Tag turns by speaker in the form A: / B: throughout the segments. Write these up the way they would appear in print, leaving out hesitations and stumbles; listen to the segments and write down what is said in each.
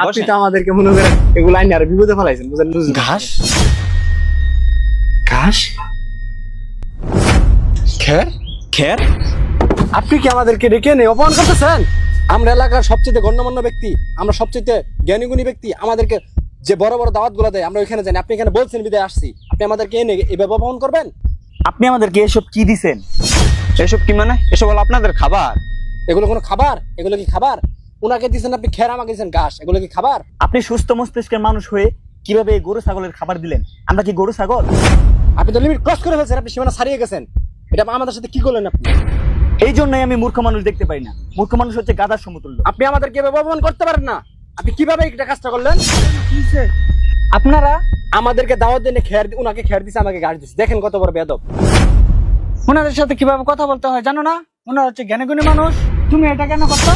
A: আপনি তো আমাদেরকে মনে করেন এগুলো আইনি আর বিপদে ফেলাইছেন, বুঝলেন?
B: ঘাস ঘাস খের খের
A: আপনি কি আমাদেরকে ডেকে এনে অপমান করতেছেন? আমরা এলাকার সবচেয়ে গণ্যমান্য ব্যক্তি, আমরা সবচেয়ে জ্ঞানীগুণী ব্যক্তি, আমাদেরকে যে বড় বড় দাওয়াত গুলো দেয় আমরা ওইখানে জানি। আপনি এখানে বলছেন বিদায় আসছি, আপনি আমাদেরকে এনে এভাবে অপমান করবেন?
B: আপনি আমাদেরকে এসব কি দিছেন? এসব কি মানে? এসব হলো আপনাদের খাবার?
A: এগুলো কোনো খাবার? এগুলো কি খাবার? উনাকে দিচ্ছেন আপনি খের, আমাকে দিচ্ছেন ঘাস, এগুলো কি খাবার?
B: আপনি সুস্থ মস্তিষ্কের মানুষ হয়ে কিভাবে এই গরু ছাগলের খাবার দিলেন? আমরা কি গরু ছাগল?
A: আপনি তো লিমিট ক্রস করে ফেলছেন, আপনি সীমানা ছাড়িয়ে গেছেন। এটা আমাদের সাথে কি করলেন আপনি?
B: এই জন্যই আমি মূর্খ মানুষ দেখতে পাই না। মূর্খ মানুষ হচ্ছে গাধার সমতুল্য।
A: আপনি আমাদেরকে এভাবে অপমান করতে পারেন না। আপনি কিভাবে এটা কাজটা করলেন?
B: আপনারা
A: আমাদেরকে দাওয়াত দিয়ে খের, উনাকে খের দিছে, আমাকে ঘাস দিছে। দেখেন কত বড় বেয়াদব।
B: ওনাদের সাথে কিভাবে কথা বলতে হয় জানো না? ওনারা হচ্ছে জ্ঞানীগুণী মানুষ। তুমি এটা কেন করছো?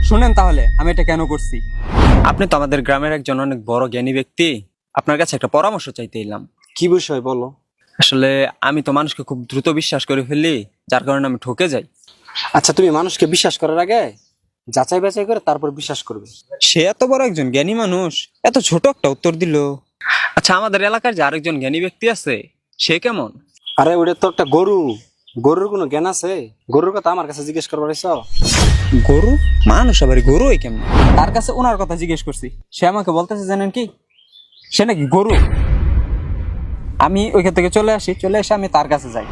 C: শুনেন তাহলে আমি এটা কেন করছি। আপনি তো আমাদের গ্রামের একজন অনেক বড় জ্ঞানী ব্যক্তি, আপনার কাছে একটা পরামর্শ চাইতে এলাম।
A: কি বিষয় বলো?
C: আসলে আমি তো মানুষকে খুব দ্রুত বিশ্বাস করে ফেলি, যার কারণে আমি ঠকে যাই।
A: আচ্ছা, তুমি মানুষকে বিশ্বাস করার আগে যাচাই বাছাই করে তারপর বিশ্বাস করবে।
C: সে এত বড় একজন জ্ঞানী মানুষ এত ছোট একটা উত্তর দিল। আচ্ছা, আমাদের এলাকার যে আরেকজন জ্ঞানী ব্যক্তি আছে সে কেমন?
A: আরে ওটা তো একটা গরু, গরুর কোনো জ্ঞান আছে? গরুর কথা আমার কাছে জিজ্ঞেস করবার এসো?
C: গরু? মানুষ আবার গরু হয় কেমন? তার কাছে ওনার কথা জিজ্ঞেস করছি, সে আমাকে বলতেছে জানেন কি, সে নাকি গরু। আমি ওইখান থেকে চলে এসে আমি তার কাছে যাই।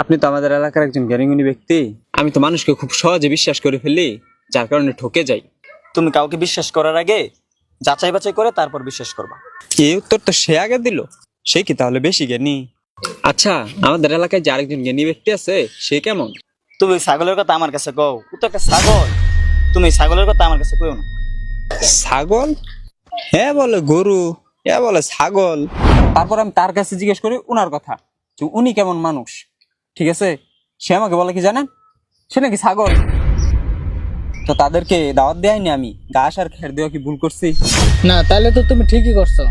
C: আপনি তো আমাদের এলাকার একজন জ্ঞানীগুণী ব্যক্তি, আমি তো মানুষকে খুব সহজে বিশ্বাস করে ফেলি, যার কারণে ঠকে যাই।
B: তুমি কাউকে বিশ্বাস করার আগে যাচাই বাছাই করে তারপর বিশ্বাস করবা।
C: এই উত্তর তো সে আগে দিল, সে কি তাহলে বেশি জ্ঞানী? আচ্ছা, আমাদের এলাকায় যে আরেকজন জ্ঞানী ব্যক্তি আছে সে কেমন?
B: তুমি ওই ছাগলের কথা আমার কাছে কও, ও তো একটা ছাগল। তুমি এই ছাগলের কথা আমার কাছে কইও না।
C: ছাগল? হ্যাঁ বলে গরু, হ্যাঁ বলে ছাগল। তারপর আমি তার কাছে জিজ্ঞেস করি উনার কথা, যে উনি কেমন মানুষ। ঠিক আছে, সে আমাকে বলে কি জানেন, সে নাকি ছাগল। তো তাদেরকে দাওয়াত দেয়নি আমি, ঘাস আর খের দেওয়া কি ভুল করছি?
D: না, তাহলে তো তুমি ঠিকই করছো।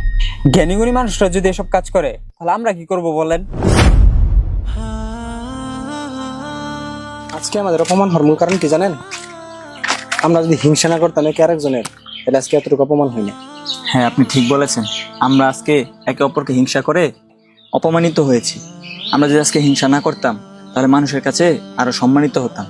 C: জ্ঞানীগুণী মানুষরা যদি এসব কাজ করে তাহলে আমরা কি করব বলেন?
A: আজকে আমাদের অপমান হওয়ার মূল কারণ কি জানেন? আমরা যদি হিংসা না করতাম একে আরেকজনের, তাহলে আজকে এতটুকু অপমান হয় না।
B: হ্যাঁ, আপনি ঠিক বলেছেন। আমরা আজকে একে অপরকে হিংসা করে অপমানিত হয়েছি। আমরা যদি আজকে হিংসা না করতাম তাহলে মানুষের কাছে আরো সম্মানিত হতাম।